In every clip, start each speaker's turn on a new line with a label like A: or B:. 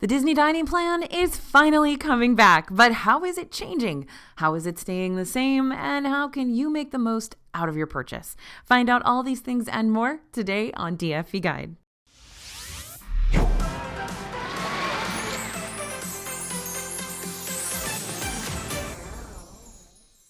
A: The Disney dining plan is finally coming back, but how is it changing? How is it staying the same? And how can you make the most out of your purchase? Find out all these things and more today on DFV Guide.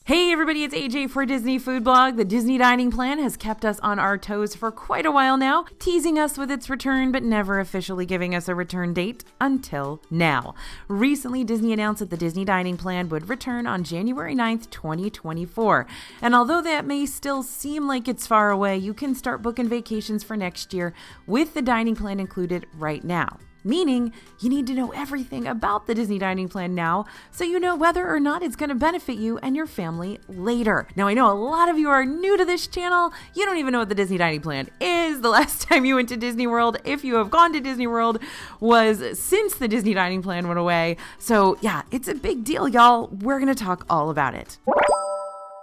A: Hey everybody, it's AJ for Disney Food Blog. The Disney Dining Plan has kept us on our toes for quite a while now, teasing us with its return, but never officially giving us a return date until now. Recently, Disney announced that the Disney Dining Plan would return on January 9th, 2024. And although that may still seem like it's far away, you can start booking vacations for next year with the dining plan included right now. Meaning, you need to know everything about the Disney Dining Plan now so you know whether or not it's going to benefit you and your family later. Now, I know a lot of you are new to this channel. You don't even know what the Disney Dining Plan is. The last time you went to Disney World, if you have gone to Disney World, was since the Disney Dining Plan went away. So yeah, it's a big deal, y'all. We're going to talk all about it.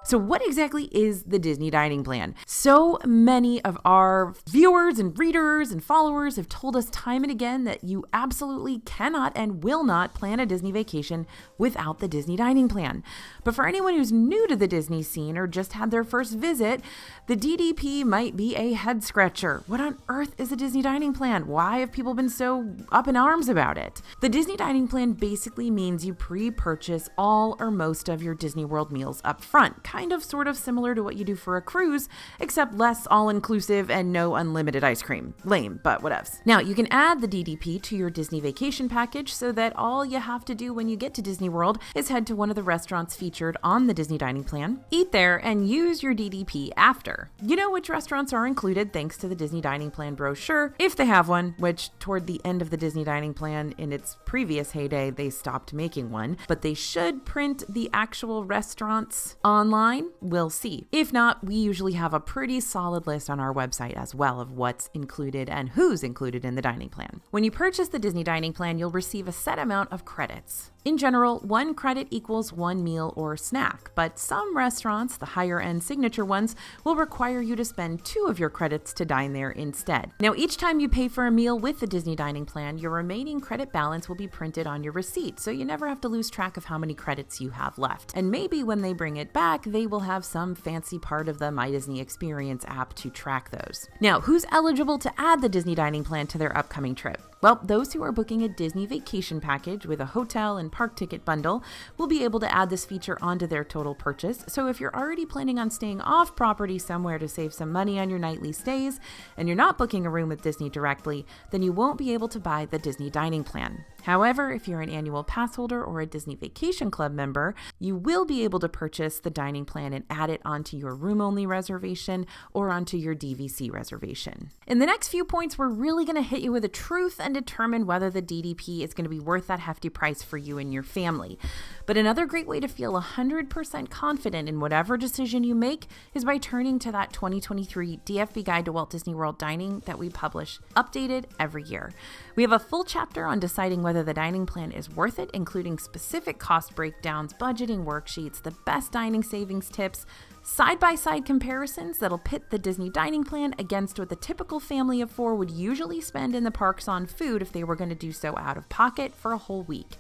A: So what exactly is the Disney Dining Plan? So many of our viewers and readers and followers have told us time and again that you absolutely cannot and will not plan a Disney vacation without the Disney Dining Plan. But for anyone who's new to the Disney scene or just had their first visit, the DDP might be a head scratcher. What on earth is a Disney Dining Plan? Why have people been so up in arms about it? The Disney Dining Plan basically means you pre-purchase all or most of your Disney World meals up front. Kind of sort of similar to what you do for a cruise, except less all-inclusive and no unlimited ice cream. Lame, but whatevs. Now, you can add the DDP to your Disney vacation package so that all you have to do when you get to Disney World is head to one of the restaurants featured on the Disney Dining Plan, eat there, and use your DDP after. You know which restaurants are included thanks to the Disney Dining Plan brochure, if they have one, which toward the end of the Disney Dining Plan in its previous heyday, they stopped making one, but they should print the actual restaurants online. We'll see. If not, we usually have a pretty solid list on our website as well of what's included and who's included in the dining plan. When you purchase the Disney Dining Plan, you'll receive a set amount of credits. In general, 1 credit equals 1 meal or snack, but some restaurants, the higher end signature ones, will require you to spend 2 of your credits to dine there instead. Now, each time you pay for a meal with the Disney Dining Plan, your remaining credit balance will be printed on your receipt, so you never have to lose track of how many credits you have left. And maybe when they bring it back, they will have some fancy part of the My Disney Experience app to track those. Now, who's eligible to add the Disney Dining Plan to their upcoming trip? Well, those who are booking a Disney vacation package with a hotel and park ticket bundle will be able to add this feature onto their total purchase. So if you're already planning on staying off property somewhere to save some money on your nightly stays, and you're not booking a room with Disney directly, then you won't be able to buy the Disney Dining Plan. However, if you're an annual pass holder or a Disney Vacation Club member, you will be able to purchase the dining plan and add it onto your room-only reservation or onto your DVC reservation. In the next few points, we're really going to hit you with the truth and determine whether the DDP is going to be worth that hefty price for you and your family. But another great way to feel 100% confident in whatever decision you make is by turning to that 2023 DFV Guide to Walt Disney World Dining that we publish updated every year. We have a full chapter on deciding whether the dining plan is worth it, including specific cost breakdowns, budgeting worksheets, the best dining savings tips, side-by-side comparisons that'll pit the Disney Dining Plan against what the typical family of 4 would usually spend in the parks on food if they were going to do so out of pocket for a whole week.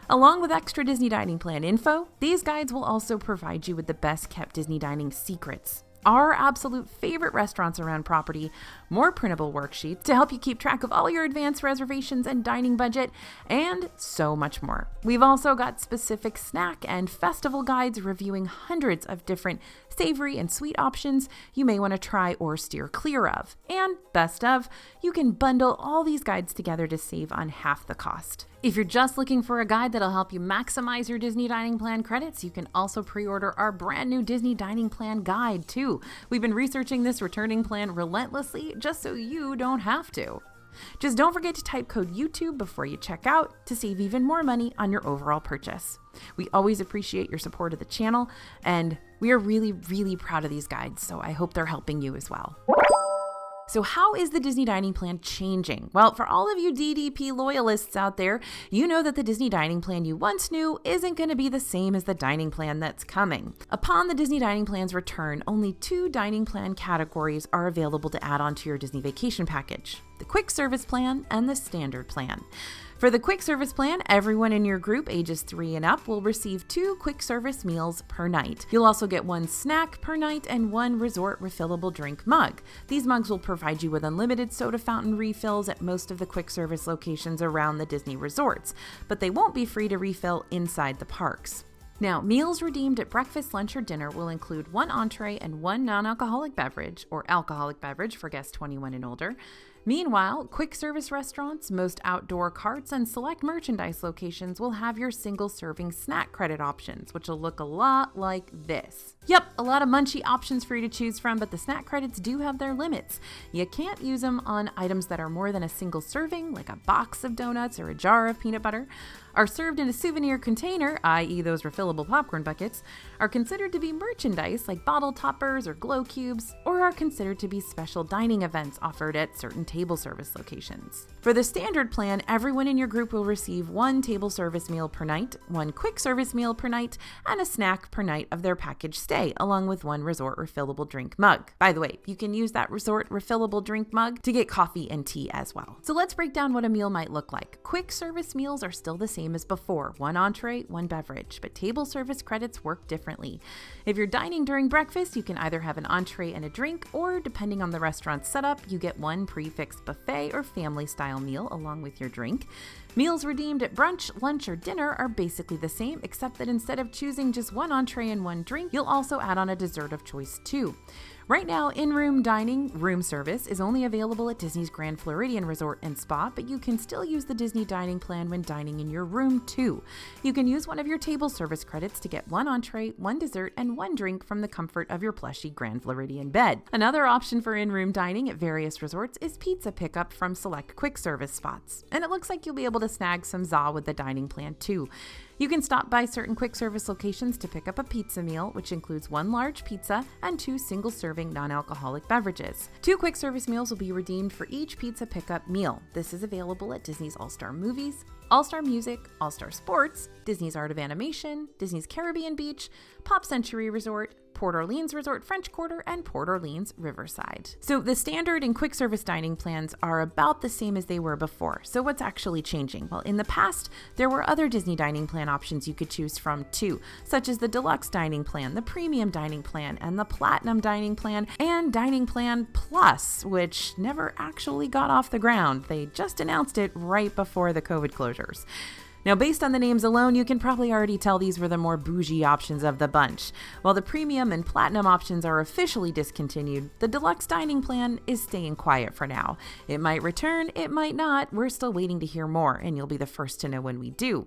A: Along with extra Disney Dining Plan info, these guides will also provide you with the best-kept Disney dining secrets, our absolute favorite restaurants around property, more printable worksheets to help you keep track of all your advanced reservations and dining budget, and so much more. We've also got specific snack and festival guides reviewing hundreds of different savory and sweet options you may want to try or steer clear of. And best of, you can bundle all these guides together to save on half the cost. If you're just looking for a guide that'll help you maximize your Disney Dining Plan credits, you can also pre-order our brand new Disney Dining Plan guide too. We've been researching this returning plan relentlessly just so you don't have to. Just don't forget to type code YouTube before you check out to save even more money on your overall purchase. We always appreciate your support of the channel, and we are really, really proud of these guides, so I hope they're helping you as well. So how is the Disney Dining Plan changing? Well, for all of you DDP loyalists out there, you know that the Disney Dining Plan you once knew isn't going to be the same as the dining plan that's coming. Upon the Disney Dining Plan's return, only 2 dining plan categories are available to add onto your Disney Vacation Package: the Quick Service Plan and the Standard Plan. For the quick service plan, everyone in your group ages 3 and up will receive 2 quick service meals per night. You'll also get 1 snack per night and 1 resort refillable drink mug. These mugs will provide you with unlimited soda fountain refills at most of the quick service locations around the Disney resorts, but they won't be free to refill inside the parks. Now, meals redeemed at breakfast, lunch, or dinner will include 1 entree and 1 non-alcoholic beverage, or alcoholic beverage for guests 21 and older. Meanwhile, quick service restaurants, most outdoor carts, and select merchandise locations will have your single-serving snack credit options, which will look a lot like this. Yep, a lot of munchy options for you to choose from, but the snack credits do have their limits. You can't use them on items that are more than a single serving, like a box of donuts or a jar of peanut butter, are served in a souvenir container, i.e. those refillable popcorn buckets, are considered to be merchandise like bottle toppers or glow cubes, or are considered to be special dining events offered at certain table service locations. For the standard plan, everyone in your group will receive 1 table service meal per night, 1 quick service meal per night, and a snack per night of their package stay, along with 1 resort refillable drink mug. By the way, you can use that resort refillable drink mug to get coffee and tea as well. So let's break down what a meal might look like. Quick service meals are still the same as before, 1 entree, 1 beverage, but table service credits work differently. If you're dining during breakfast, you can either have an entree and a drink, or depending on the restaurant's setup, you get 1 prefixed buffet or family-style meal along with your drink. Meals redeemed at brunch, lunch, or dinner are basically the same, except that instead of choosing just 1 entree and 1 drink, you'll also add on a dessert of choice too. Right now, in-room dining, room service, is only available at Disney's Grand Floridian Resort and Spa, but you can still use the Disney dining plan when dining in your room too. You can use one of your table service credits to get 1 entree, 1 dessert, and 1 drink from the comfort of your plushy Grand Floridian bed. Another option for in-room dining at various resorts is pizza pickup from select quick service spots. And it looks like you'll be able to snag some za with the dining plan too. You can stop by certain quick service locations to pick up a pizza meal, which includes 1 large pizza and 2 single-serving non-alcoholic beverages. 2 quick service meals will be redeemed for each pizza pickup meal. This is available at Disney's All-Star Movies, All-Star Music, All-Star Sports, Disney's Art of Animation, Disney's Caribbean Beach, Pop Century Resort, Port Orleans Resort French Quarter, and Port Orleans Riverside. So the standard and quick service dining plans are about the same as they were before. So what's actually changing? Well, in the past, there were other Disney dining plan options you could choose from too, such as the Deluxe Dining Plan, the Premium Dining Plan, and the Platinum Dining Plan, and Dining Plan Plus, which never actually got off the ground. They just announced it right before the COVID closures. Now, based on the names alone, you can probably already tell these were the more bougie options of the bunch. While the premium and platinum options are officially discontinued, the deluxe dining plan is staying quiet for now. It might return, it might not. We're still waiting to hear more, and you'll be the first to know when we do.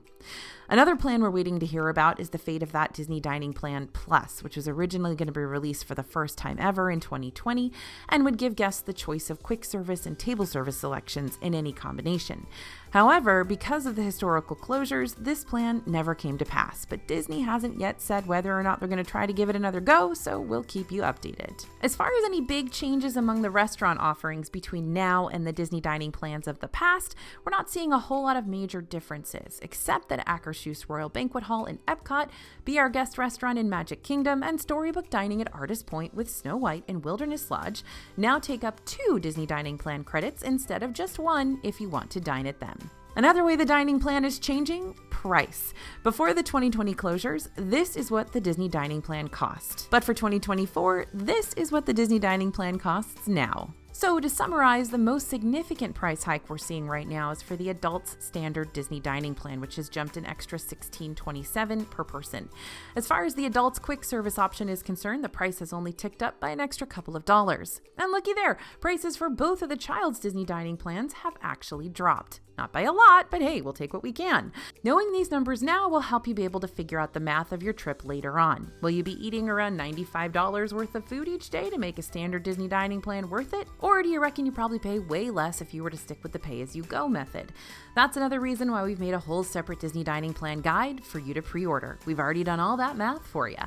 A: Another plan we're waiting to hear about is the fate of that Disney Dining Plan Plus, which was originally going to be released for the first time ever in 2020 and would give guests the choice of quick service and table service selections in any combination. However, because of the historical closures, this plan never came to pass, but Disney hasn't yet said whether or not they're going to try to give it another go, so we'll keep you updated. As far as any big changes among the restaurant offerings between now and the Disney dining plans of the past, we're not seeing a whole lot of major differences, except that Akershus Royal Banquet Hall in Epcot, Be Our Guest Restaurant in Magic Kingdom, and Storybook Dining at Artist Point with Snow White and Wilderness Lodge now take up 2 Disney dining plan credits instead of just 1 if you want to dine at them. Another way the dining plan is changing: price. Before the 2020 closures, this is what the Disney dining plan cost. But for 2024, this is what the Disney dining plan costs now. So to summarize, the most significant price hike we're seeing right now is for the adults standard Disney dining plan, which has jumped an extra $16.27 per person. As far as the adults quick service option is concerned, the price has only ticked up by an extra couple of dollars. And looky there, prices for both of the child's Disney dining plans have actually dropped. Not by a lot, but hey, we'll take what we can. Knowing these numbers now will help you be able to figure out the math of your trip later on. Will you be eating around $95 worth of food each day to make a standard Disney dining plan worth it? Or do you reckon you probably pay way less if you were to stick with the pay-as-you-go method? That's another reason why we've made a whole separate Disney dining plan guide for you to pre-order. We've already done all that math for you.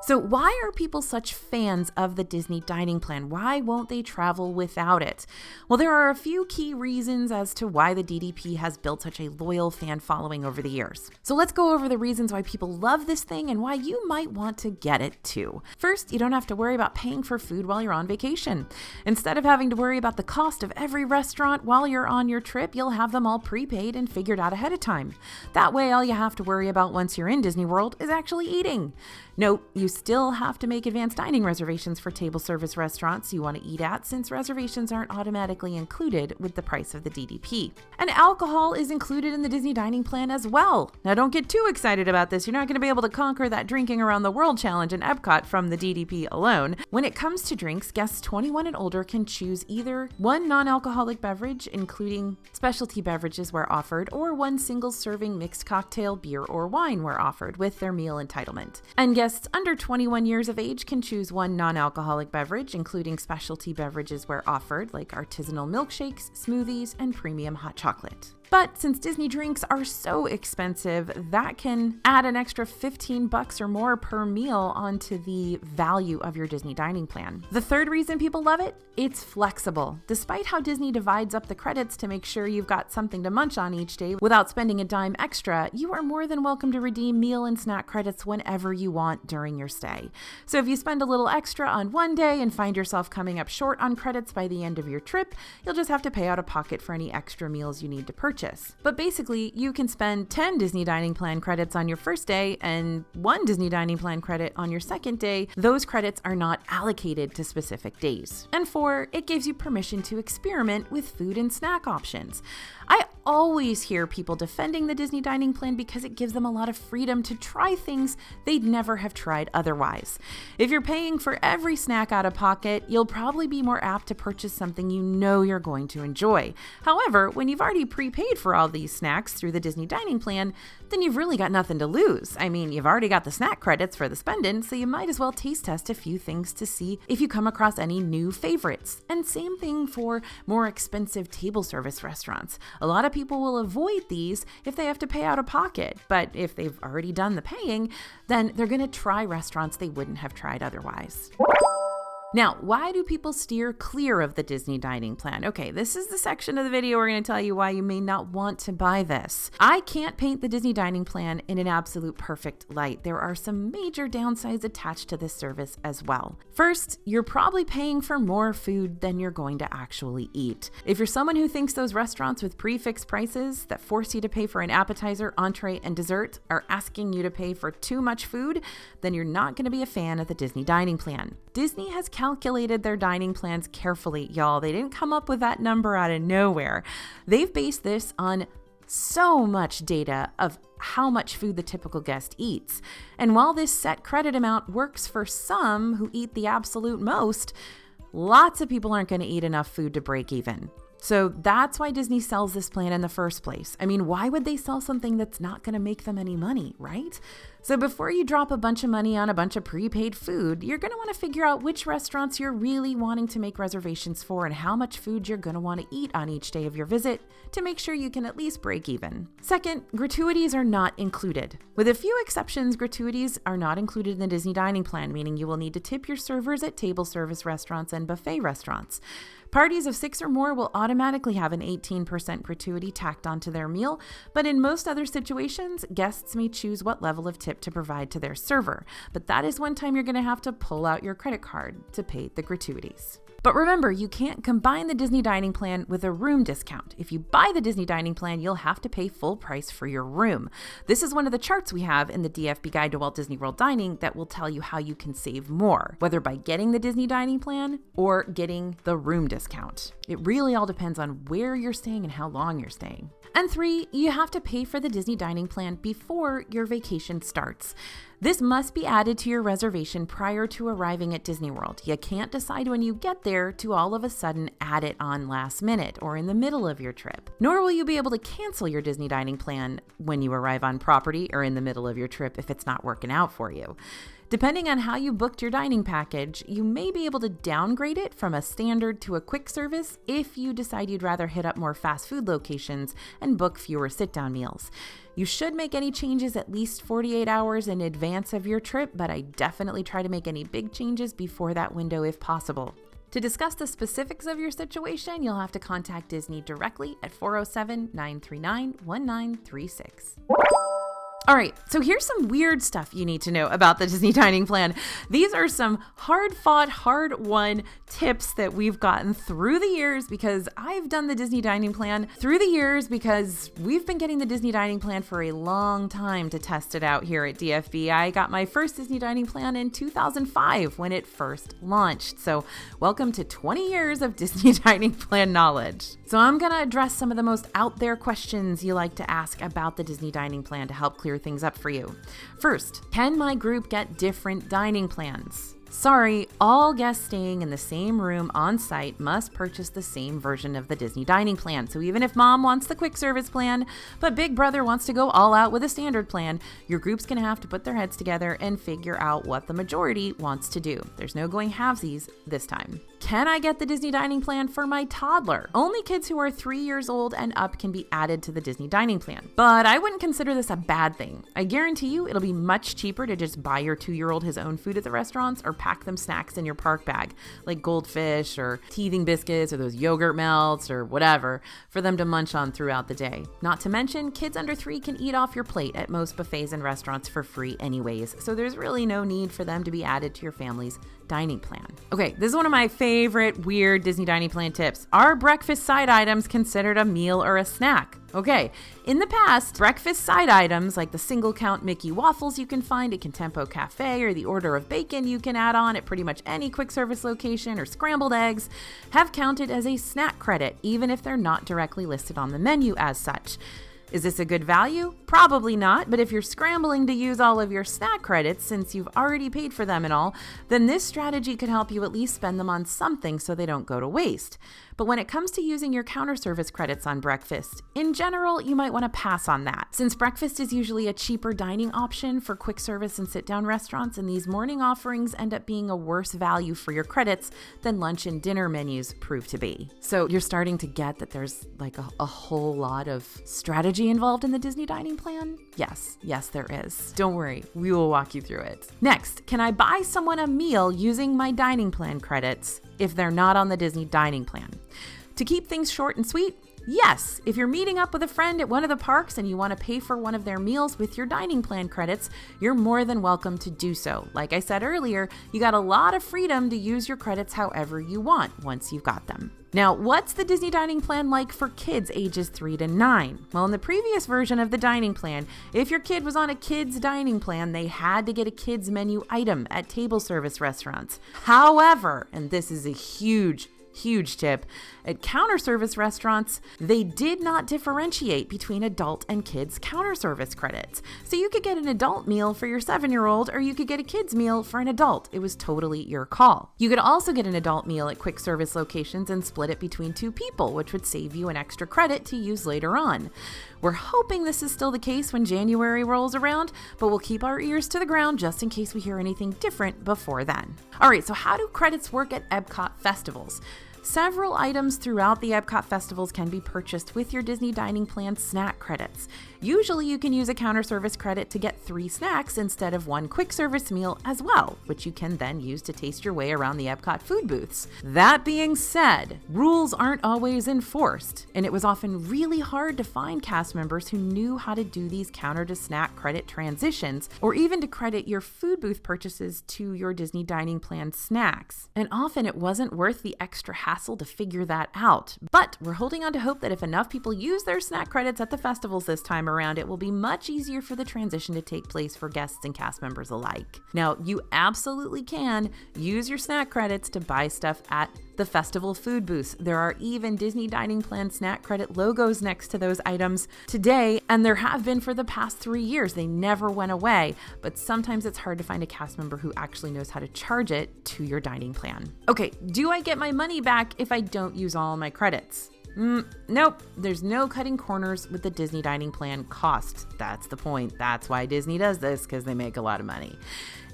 A: So why are people such fans of the Disney dining plan? Why won't they travel without it? Well, there are a few key reasons as to why the DDP has built such a loyal fan following over the years. So let's go over the reasons why people love this thing and why you might want to get it too. First, you don't have to worry about paying for food while you're on vacation. Instead of having to worry about the cost of every restaurant while you're on your trip, you'll have them all prepaid and figured out ahead of time. That way, all you have to worry about once you're in Disney World is actually eating. Note, you still have to make advanced dining reservations for table service restaurants you want to eat at, since reservations aren't automatically included with the price of the DDP. And alcohol is included in the Disney dining plan as well. Now don't get too excited about this. You're not going to be able to conquer that drinking around the world challenge in Epcot from the DDP alone. When it comes to drinks, guests 21 and older can choose either one non-alcoholic beverage, including specialty beverages where offered, or one single serving mixed cocktail, beer, or wine where offered with their meal entitlement. And guests under 21 years of age can choose one non-alcoholic beverage, including specialty beverages where offered, like artisanal milkshakes, smoothies, and premium hot chocolate. But since Disney drinks are so expensive, that can add an extra $15 or more per meal onto the value of your Disney dining plan. The third reason people love it, it's flexible. Despite how Disney divides up the credits to make sure you've got something to munch on each day without spending a dime extra, you are more than welcome to redeem meal and snack credits whenever you want during your stay. So if you spend a little extra on one day and find yourself coming up short on credits by the end of your trip, you'll just have to pay out of pocket for any extra meals you need to purchase. But basically, you can spend 10 Disney Dining Plan credits on your first day and 1 Disney Dining Plan credit on your second day. Those credits are not allocated to specific days. And 4, it gives you permission to experiment with food and snack options. I always hear people defending the Disney Dining Plan because it gives them a lot of freedom to try things they'd never have tried otherwise. If you're paying for every snack out of pocket, you'll probably be more apt to purchase something you know you're going to enjoy. However, when you've already prepaid for all these snacks through the Disney Dining Plan, then you've really got nothing to lose. I mean, you've already got the snack credits for the spending, so you might as well taste test a few things to see if you come across any new favorites. And same thing for more expensive table service restaurants. A lot of people will avoid these if they have to pay out of pocket, but if they've already done the paying, then they're going to try restaurants they wouldn't have tried otherwise. Now, why do people steer clear of the Disney Dining Plan? Okay, this is the section of the video we're going to tell you why you may not want to buy this. I can't paint the Disney Dining Plan in an absolute perfect light. There are some major downsides attached to this service as well. First, you're probably paying for more food than you're going to actually eat. If you're someone who thinks those restaurants with prefix prices that force you to pay for an appetizer, entree, and dessert are asking you to pay for too much food, then you're not going to be a fan of the Disney Dining Plan. Disney has calculated their dining plans carefully, y'all. They didn't come up with that number out of nowhere. They've based this on so much data of how much food the typical guest eats. And while this set credit amount works for some who eat the absolute most, lots of people aren't going to eat enough food to break even. So that's why Disney sells this plan in the first place. I mean, why would they sell something that's not going to make them any money, right? So before you drop a bunch of money on a bunch of prepaid food, you're going to want to figure out which restaurants you're really wanting to make reservations for and how much food you're going to want to eat on each day of your visit to make sure you can at least break even. Second, gratuities are not included. With a few exceptions, gratuities are not included in the Disney Dining Plan, meaning you will need to tip your servers at table service restaurants and buffet restaurants. Parties of 6 or more will automatically have an 18% gratuity tacked onto their meal, but in most other situations, guests may choose what level of tip to provide to their server. But that is one time you're going to have to pull out your credit card to pay the gratuities. But remember, you can't combine the Disney Dining Plan with a room discount. If you buy the Disney Dining Plan, you'll have to pay full price for your room. This is one of the charts we have in the DFB Guide to Walt Disney World Dining that will tell you how you can save more, whether by getting the Disney Dining Plan or getting the room discount. It really all depends on where you're staying and how long you're staying. And 3, you have to pay for the Disney Dining Plan before your vacation starts. This must be added to your reservation prior to arriving at Disney World. You can't decide when you get there there to all of a sudden add it on last minute or in the middle of your trip. Nor will you be able to cancel your Disney dining plan when you arrive on property or in the middle of your trip if it's not working out for you. Depending on how you booked your dining package, you may be able to downgrade it from a standard to a quick service if you decide you'd rather hit up more fast food locations and book fewer sit-down meals. You should make any changes at least 48 hours in advance of your trip, but I definitely try to make any big changes before that window if possible. To discuss the specifics of your situation, you'll have to contact Disney directly at 407-939-1936. All right, so here's some weird stuff you need to know about the Disney dining plan. These are some hard-fought, hard-won tips that we've gotten through the years because I've done the Disney dining plan through the years because we've been getting the Disney dining plan for a long time to test it out here at DFB. I got my first Disney dining plan in 2005 when it first launched. So welcome to 20 years of Disney dining plan knowledge. So I'm going to address some of the most out there questions you like to ask about the Disney dining plan to help clear things up for you. First, can my group get different dining plans? Sorry, all guests staying in the same room on site must purchase the same version of the Disney dining plan. So even if mom wants the quick service plan, but big brother wants to go all out with a standard plan, your group's gonna have to put their heads together and figure out what the majority wants to do. There's no going halvesies this time. Can I get the Disney dining plan for my toddler? Only kids who are 3 years old and up can be added to the Disney dining plan. But I wouldn't consider this a bad thing. I guarantee you it'll be much cheaper to just buy your 2-year-old his own food at the restaurants or pack them snacks in your park bag, like goldfish or teething biscuits or those yogurt melts or whatever, for them to munch on throughout the day. Not to mention, kids under 3 can eat off your plate at most buffets and restaurants for free anyways, so there's really no need for them to be added to your family's dining plan. Okay, this is one of my favorite weird Disney dining plan tips. Are breakfast side items considered a meal or a snack? Okay, in the past, breakfast side items like the single count Mickey waffles you can find at Contempo Cafe or the order of bacon you can add on at pretty much any quick service location or scrambled eggs have counted as a snack credit, even if they're not directly listed on the menu as such. Is this a good value? Probably not, but if you're scrambling to use all of your snack credits since you've already paid for them and all, then this strategy could help you at least spend them on something so they don't go to waste. But when it comes to using your counter service credits on breakfast, in general, you might want to pass on that. Since breakfast is usually a cheaper dining option for quick service and sit-down restaurants, and these morning offerings end up being a worse value for your credits than lunch and dinner menus prove to be. So you're starting to get that there's like a whole lot of strategy involved in the Disney dining plan? Yes, there is. Don't worry, we will walk you through it. Next, can I buy someone a meal using my dining plan credits if they're not on the Disney dining plan? To keep things short and sweet, yes, if you're meeting up with a friend at one of the parks and you want to pay for one of their meals with your dining plan credits, you're more than welcome to do so. Like I said earlier, you got a lot of freedom to use your credits however you want once you've got them. Now, what's the Disney dining plan like for kids ages 3 to 9? Well, in the previous version of the dining plan, if your kid was on a kids dining plan, they had to get a kids menu item at table service restaurants. However, and this is a huge tip, at counter service restaurants, they did not differentiate between adult and kids counter service credits. So you could get an adult meal for your 7-year-old or you could get a kids meal for an adult. It was totally your call. You could also get an adult meal at quick service locations and split it between 2 people, which would save you an extra credit to use later on. We're hoping this is still the case when January rolls around, but we'll keep our ears to the ground just in case we hear anything different before then. All right, so how do credits work at Epcot festivals? Several items throughout the Epcot festivals can be purchased with your Disney dining plan snack credits. Usually you can use a counter service credit to get 3 snacks instead of 1 quick service meal as well, which you can then use to taste your way around the Epcot food booths. That being said, rules aren't always enforced, and it was often really hard to find cast members who knew how to do these counter to snack credit transitions, or even to credit your food booth purchases to your Disney dining plan snacks. And often it wasn't worth the extra hassle to figure that out. But we're holding on to hope that if enough people use their snack credits at the festivals this time around, it will be much easier for the transition to take place for guests and cast members alike. Now, you absolutely can use your snack credits to buy stuff at the the festival food booths. There are even Disney Dining Plan snack credit logos next to those items today, and there have been for the past 3 years. They never went away, but sometimes it's hard to find a cast member who actually knows how to charge it to your dining plan. Okay, do I get my money back if I don't use all my credits? Nope, there's no cutting corners with the Disney Dining Plan cost. That's the point. That's why Disney does this, because they make a lot of money.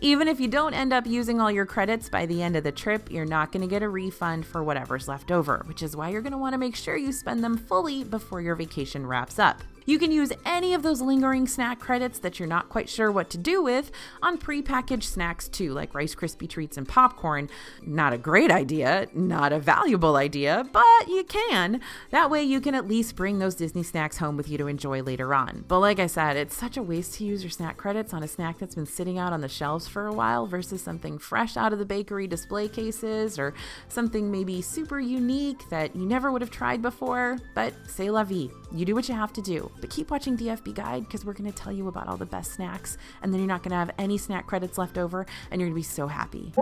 A: Even if you don't end up using all your credits by the end of the trip, you're not going to get a refund for whatever's left over, which is why you're going to want to make sure you spend them fully before your vacation wraps up. You can use any of those lingering snack credits that you're not quite sure what to do with on prepackaged snacks too, like Rice Krispie treats and popcorn. Not a great idea, not a valuable idea, but you can. That way you can at least bring those Disney snacks home with you to enjoy later on. But like I said, it's such a waste to use your snack credits on a snack that's been sitting out on the shelves for a while versus something fresh out of the bakery display cases or something maybe super unique that you never would have tried before. But c'est la vie. You do what you have to do. But keep watching DFB Guide because we're going to tell you about all the best snacks, and then you're not going to have any snack credits left over, and you're going to be so happy.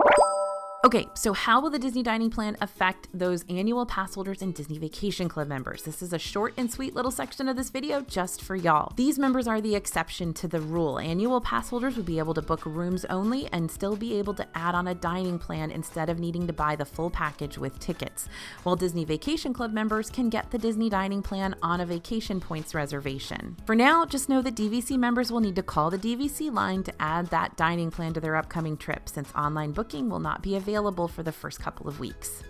A: Okay, so how will the Disney Dining Plan affect those annual pass holders and Disney Vacation Club members? This is a short and sweet little section of this video just for y'all. These members are the exception to the rule. Annual pass holders would be able to book rooms only and still be able to add on a dining plan instead of needing to buy the full package with tickets, while Disney Vacation Club members can get the Disney Dining Plan on a vacation points reservation. For now, just know that DVC members will need to call the DVC line to add that dining plan to their upcoming trip, since online booking will not be available for the first couple of weeks.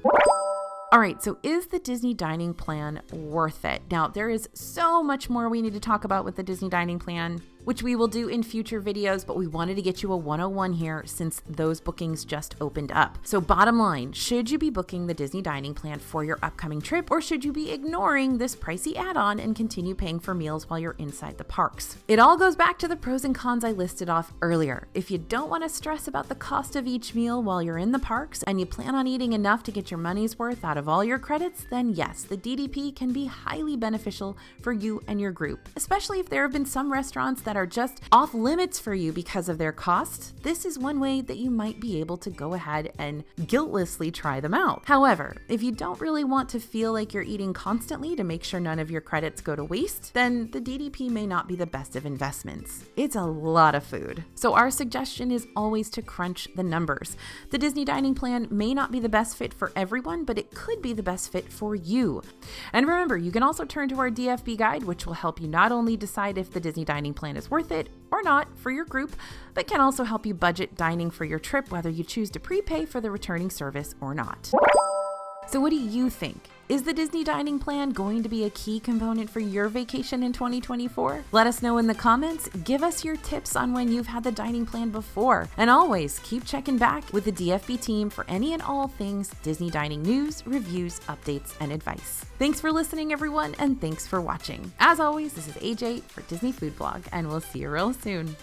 A: All right, so is the Disney Dining Plan worth it? Now, there is so much more we need to talk about with the Disney Dining Plan, which we will do in future videos, but we wanted to get you a 101 here since those bookings just opened up. So bottom line, should you be booking the Disney Dining Plan for your upcoming trip, or should you be ignoring this pricey add-on and continue paying for meals while you're inside the parks? It all goes back to the pros and cons I listed off earlier. If you don't want to stress about the cost of each meal while you're in the parks and you plan on eating enough to get your money's worth out of all your credits, then yes, the DDP can be highly beneficial for you and your group, especially if there have been some restaurants that are just off limits for you because of their cost. This is one way that you might be able to go ahead and guiltlessly try them out. However, if you don't really want to feel like you're eating constantly to make sure none of your credits go to waste, then the DDP may not be the best of investments. It's a lot of food. So our suggestion is always to crunch the numbers. The Disney Dining Plan may not be the best fit for everyone, but it could be the best fit for you. And remember, you can also turn to our DFB Guide, which will help you not only decide if the Disney Dining Plan is worth it or not for your group, but can also help you budget dining for your trip, whether you choose to prepay for the returning service or not. So what do you think? Is the Disney Dining Plan going to be a key component for your vacation in 2024? Let us know in the comments. Give us your tips on when you've had the dining plan before. And always keep checking back with the DFB team for any and all things Disney dining news, reviews, updates, and advice. Thanks for listening, everyone, and thanks for watching. As always, this is AJ for Disney Food Blog, and we'll see you real soon.